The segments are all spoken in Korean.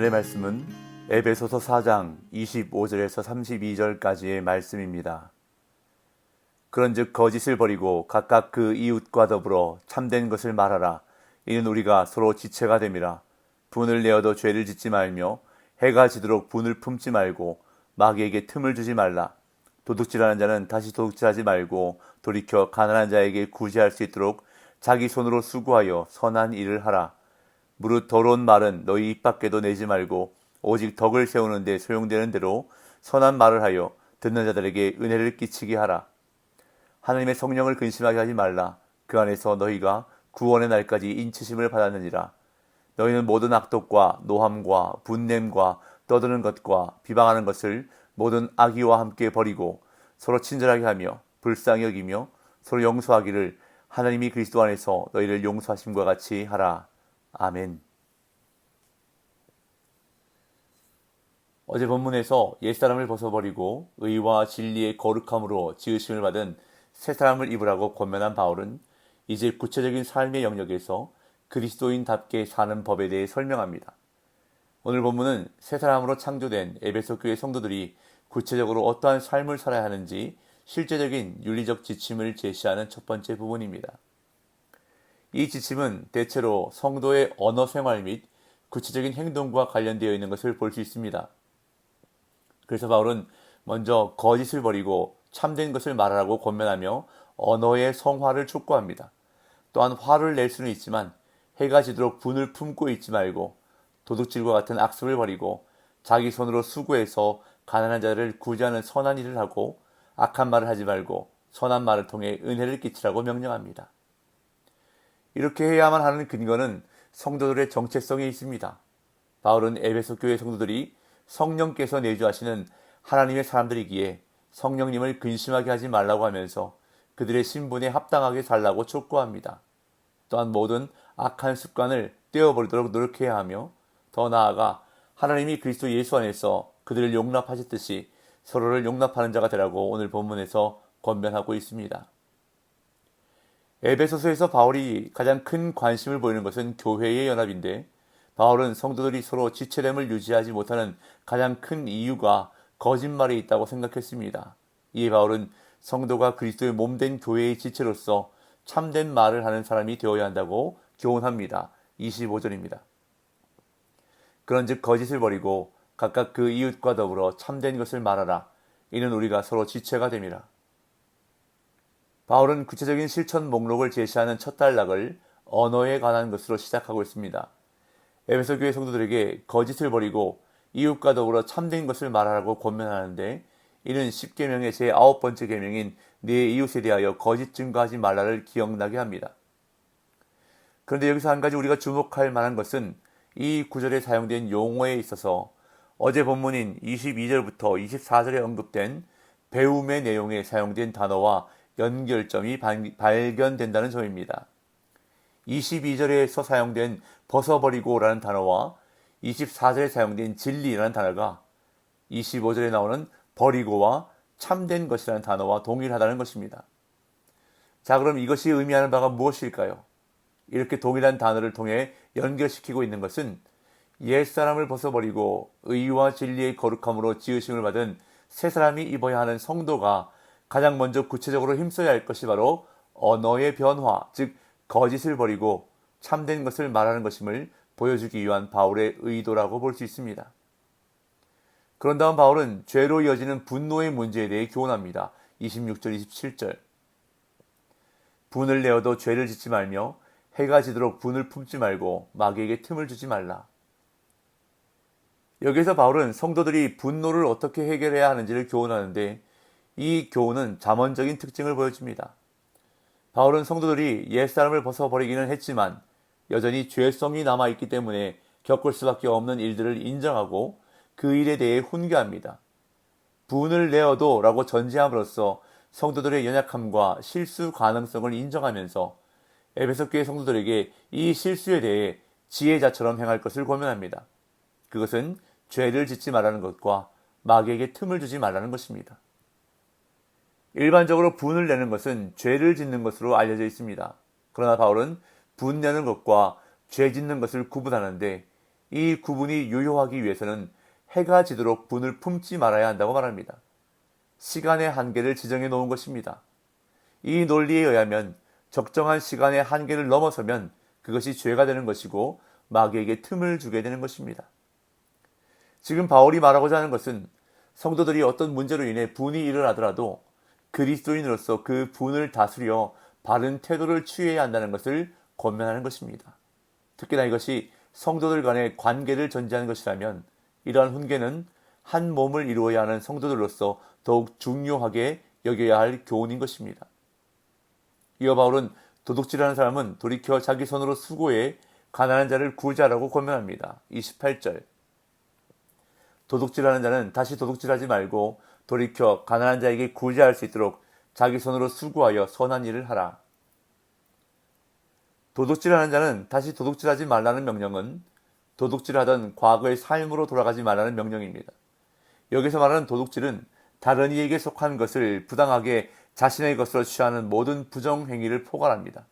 오늘의 말씀은 에베소서 4장 25절에서 32절까지의 말씀입니다. 그런즉 거짓을 버리고 각각 그 이웃과 더불어 참된 것을 말하라. 이는 우리가 서로 지체가 됨이라. 분을 내어도 죄를 짓지 말며 해가 지도록 분을 품지 말고 마귀에게 틈을 주지 말라. 도둑질하는 자는 다시 도둑질하지 말고 돌이켜 가난한 자에게 구제할 수 있도록 자기 손으로 수고하여 선한 일을 하라. 무릇 더러운 말은 너희 입 밖에도 내지 말고 오직 덕을 세우는 데 소용되는 대로 선한 말을 하여 듣는 자들에게 은혜를 끼치게 하라. 하나님의 성령을 근심하게 하지 말라. 그 안에서 너희가 구원의 날까지 인치심을 받았느니라. 너희는 모든 악독과 노함과 분냄과 떠드는 것과 비방하는 것을 모든 악의와 함께 버리고 서로 친절하게 하며 불쌍히 여기며 서로 용서하기를 하나님이 그리스도 안에서 너희를 용서하심과 같이 하라. 아멘. 어제 본문에서 옛사람을 벗어버리고 의와 진리의 거룩함으로 지으심을 받은 새 사람을 입으라고 권면한 바울은 이제 구체적인 삶의 영역에서 그리스도인답게 사는 법에 대해 설명합니다. 오늘 본문은 새 사람으로 창조된 에베소 교회 성도들이 구체적으로 어떠한 삶을 살아야 하는지 실제적인 윤리적 지침을 제시하는 첫 번째 부분입니다. 이 지침은 대체로 성도의 언어 생활 및 구체적인 행동과 관련되어 있는 것을 볼 수 있습니다. 그래서 바울은 먼저 거짓을 버리고 참된 것을 말하라고 권면하며 언어의 성화를 촉구합니다. 또한 화를 낼 수는 있지만 해가 지도록 분을 품고 있지 말고 도둑질과 같은 악습을 버리고 자기 손으로 수고해서 가난한 자를 구제하는 선한 일을 하고 악한 말을 하지 말고 선한 말을 통해 은혜를 끼치라고 명령합니다. 이렇게 해야만 하는 근거는 성도들의 정체성에 있습니다. 바울은 에베소 교회 성도들이 성령께서 내주하시는 하나님의 사람들이기에 성령님을 근심하게 하지 말라고 하면서 그들의 신분에 합당하게 살라고 촉구합니다. 또한 모든 악한 습관을 떼어버리도록 노력해야 하며 더 나아가 하나님이 그리스도 예수 안에서 그들을 용납하셨듯이 서로를 용납하는 자가 되라고 오늘 본문에서 권면하고 있습니다. 에베소서에서 바울이 가장 큰 관심을 보이는 것은 교회의 연합인데 바울은 성도들이 서로 지체됨을 유지하지 못하는 가장 큰 이유가 거짓말에 있다고 생각했습니다. 이에 바울은 성도가 그리스도의 몸된 교회의 지체로서 참된 말을 하는 사람이 되어야 한다고 교훈합니다. 25절입니다. 그런즉 거짓을 버리고 각각 그 이웃과 더불어 참된 것을 말하라. 이는 우리가 서로 지체가 됨이라. 바울은 구체적인 실천 목록을 제시하는 첫 단락을 언어에 관한 것으로 시작하고 있습니다. 에베소 교회 성도들에게 거짓을 버리고 이웃과 더불어 참된 것을 말하라고 권면하는데 이는 10계명의 제9번째 계명인 네 이웃에 대하여 거짓 증거하지 말라를 기억나게 합니다. 그런데 여기서 한 가지 우리가 주목할 만한 것은 이 구절에 사용된 용어에 있어서 어제 본문인 22절부터 24절에 언급된 배움의 내용에 사용된 단어와 연결점이 발견된다는 점입니다. 22절에서 사용된 벗어버리고라는 단어와 24절에 사용된 진리라는 단어가 25절에 나오는 버리고와 참된 것이라는 단어와 동일하다는 것입니다. 자, 그럼 이것이 의미하는 바가 무엇일까요? 이렇게 동일한 단어를 통해 연결시키고 있는 것은 옛사람을 벗어버리고 의와 진리의 거룩함으로 지으심을 받은 새 사람이 입어야 하는 성도가 가장 먼저 구체적으로 힘써야 할 것이 바로 언어의 변화, 즉 거짓을 버리고 참된 것을 말하는 것임을 보여주기 위한 바울의 의도라고 볼 수 있습니다. 그런 다음 바울은 죄로 이어지는 분노의 문제에 대해 교훈합니다. 26절, 27절. 분을 내어도 죄를 짓지 말며 해가 지도록 분을 품지 말고 마귀에게 틈을 주지 말라. 여기서 바울은 성도들이 분노를 어떻게 해결해야 하는지를 교훈하는데 이 교훈은 잠언적인 특징을 보여줍니다. 바울은 성도들이 옛사람을 벗어버리기는 했지만 여전히 죄성이 남아있기 때문에 겪을 수밖에 없는 일들을 인정하고 그 일에 대해 훈계합니다. 분을 내어도 라고 전제함으로써 성도들의 연약함과 실수 가능성을 인정하면서 에베소 교회 성도들에게 이 실수에 대해 지혜자처럼 행할 것을 권면합니다. 그것은 죄를 짓지 말라는 것과 마귀에게 틈을 주지 말라는 것입니다. 일반적으로 분을 내는 것은 죄를 짓는 것으로 알려져 있습니다. 그러나 바울은 분 내는 것과 죄 짓는 것을 구분하는데 이 구분이 유효하기 위해서는 해가 지도록 분을 품지 말아야 한다고 말합니다. 시간의 한계를 지정해 놓은 것입니다. 이 논리에 의하면 적정한 시간의 한계를 넘어서면 그것이 죄가 되는 것이고 마귀에게 틈을 주게 되는 것입니다. 지금 바울이 말하고자 하는 것은 성도들이 어떤 문제로 인해 분이 일어나더라도 그리스도인으로서 그 분을 다스려 바른 태도를 취해야 한다는 것을 권면하는 것입니다. 특히나 이것이 성도들 간의 관계를 전제하는 것이라면 이러한 훈계는 한 몸을 이루어야 하는 성도들로서 더욱 중요하게 여겨야 할 교훈인 것입니다. 이어 바울은 도둑질하는 사람은 돌이켜 자기 손으로 수고해 가난한 자를 구제하라고 권면합니다. 28절. 도둑질하는 자는 다시 도둑질하지 말고 돌이켜 가난한 자에게 구제할 수 있도록 자기 손으로 수고하여 선한 일을 하라. 도둑질하는 자는 다시 도둑질하지 말라는 명령은 도둑질하던 과거의 삶으로 돌아가지 말라는 명령입니다. 여기서 말하는 도둑질은 다른 이에게 속한 것을 부당하게 자신의 것으로 취하는 모든 부정행위를 포괄합니다.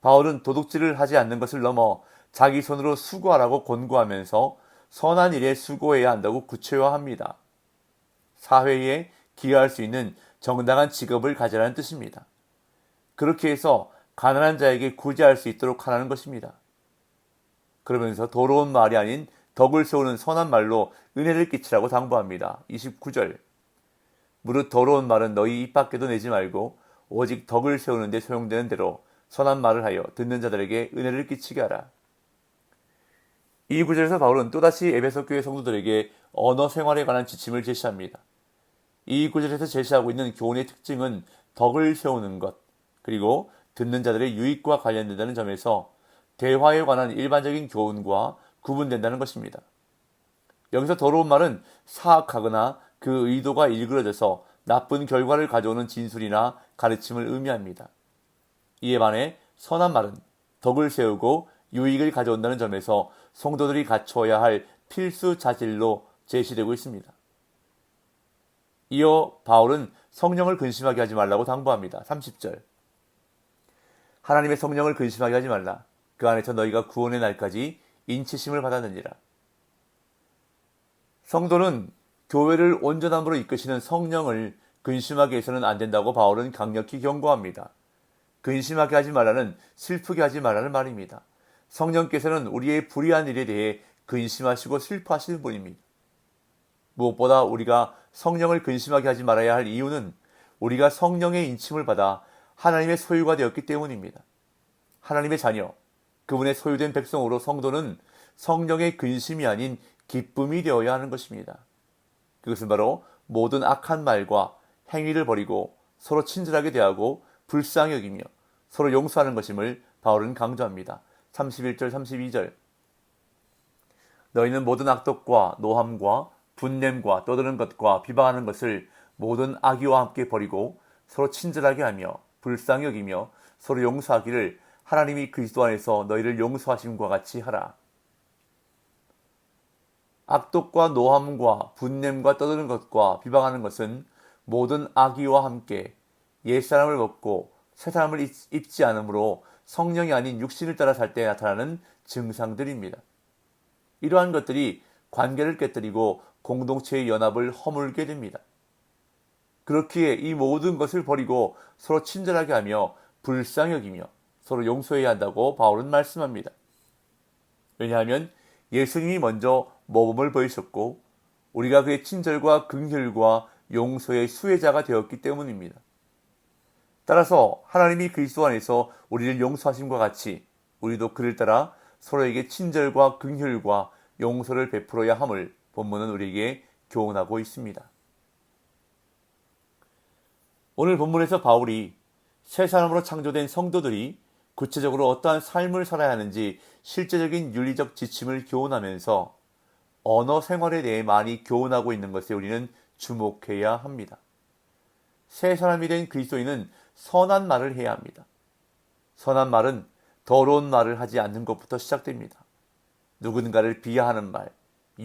바울은 도둑질을 하지 않는 것을 넘어 자기 손으로 수고하라고 권고하면서 선한 일에 수고해야 한다고 구체화합니다. 사회에 기여할 수 있는 정당한 직업을 가지라는 뜻입니다. 그렇게 해서 가난한 자에게 구제할 수 있도록 하라는 것입니다. 그러면서 더러운 말이 아닌 덕을 세우는 선한 말로 은혜를 끼치라고 당부합니다. 29절. 무릇 더러운 말은 너희 입 밖에도 내지 말고 오직 덕을 세우는 데 소용되는 대로 선한 말을 하여 듣는 자들에게 은혜를 끼치게 하라. 이 구절에서 바울은 또다시 에베소 교회 성도들에게 언어 생활에 관한 지침을 제시합니다. 이 구절에서 제시하고 있는 교훈의 특징은 덕을 세우는 것, 그리고 듣는 자들의 유익과 관련된다는 점에서 대화에 관한 일반적인 교훈과 구분된다는 것입니다. 여기서 더러운 말은 사악하거나 그 의도가 일그러져서 나쁜 결과를 가져오는 진술이나 가르침을 의미합니다. 이에 반해 선한 말은 덕을 세우고 유익을 가져온다는 점에서 성도들이 갖춰야 할 필수 자질로 제시되고 있습니다. 이어 바울은 성령을 근심하게 하지 말라고 당부합니다. 30절. 하나님의 성령을 근심하게 하지 말라. 그 안에서 너희가 구원의 날까지 인치심을 받았느니라. 성도는 교회를 온전함으로 이끄시는 성령을 근심하게 해서는 안 된다고 바울은 강력히 경고합니다. 근심하게 하지 말라는 슬프게 하지 말라는 말입니다. 성령께서는 우리의 불의한 일에 대해 근심하시고 슬퍼하시는 분입니다. 무엇보다 우리가 성령을 근심하게 하지 말아야 할 이유는 우리가 성령의 인침을 받아 하나님의 소유가 되었기 때문입니다. 하나님의 자녀, 그분의 소유된 백성으로 성도는 성령의 근심이 아닌 기쁨이 되어야 하는 것입니다. 그것은 바로 모든 악한 말과 행위를 버리고 서로 친절하게 대하고 불쌍히 여기며 서로 용서하는 것임을 바울은 강조합니다. 31절 32절. 너희는 모든 악독과 노함과 분냄과 떠드는 것과 비방하는 것을 모든 악의와 함께 버리고 서로 친절하게 하며 불쌍히 여기며 서로 용서하기를 하나님이 그리스도 안에서 너희를 용서하심과 같이 하라. 악독과 노함과 분냄과 떠드는 것과 비방하는 것은 모든 악의와 함께 옛사람을 벗고 새사람을 입지 않으므로 성령이 아닌 육신을 따라 살 때 나타나는 증상들입니다. 이러한 것들이 관계를 깨뜨리고 공동체의 연합을 허물게 됩니다. 그렇기에 이 모든 것을 버리고 서로 친절하게 하며 불쌍히 여기며 서로 용서해야 한다고 바울은 말씀합니다. 왜냐하면 예수님이 먼저 모범을 보이셨고 우리가 그의 친절과 긍휼과 용서의 수혜자가 되었기 때문입니다. 따라서 하나님이 그리스도 안에서 우리를 용서하심과 같이 우리도 그를 따라 서로에게 친절과 긍휼과 용서를 베풀어야 함을 본문은 우리에게 교훈하고 있습니다. 오늘 본문에서 바울이 새 사람으로 창조된 성도들이 구체적으로 어떠한 삶을 살아야 하는지 실제적인 윤리적 지침을 교훈하면서 언어 생활에 대해 많이 교훈하고 있는 것에 우리는 주목해야 합니다. 새 사람이 된 그리스도인은 선한 말을 해야 합니다. 선한 말은 더러운 말을 하지 않는 것부터 시작됩니다. 누군가를 비하하는 말,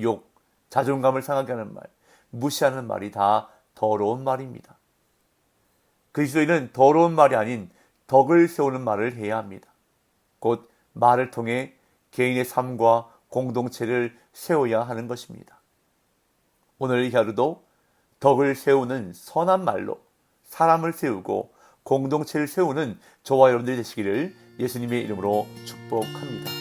욕, 자존감을 상하게 하는 말, 무시하는 말이 다 더러운 말입니다. 그리스도인은 더러운 말이 아닌 덕을 세우는 말을 해야 합니다. 곧 말을 통해 개인의 삶과 공동체를 세워야 하는 것입니다. 오늘 이 하루도 덕을 세우는 선한 말로 사람을 세우고 공동체를 세우는 저와 여러분들이 되시기를 예수님의 이름으로 축복합니다.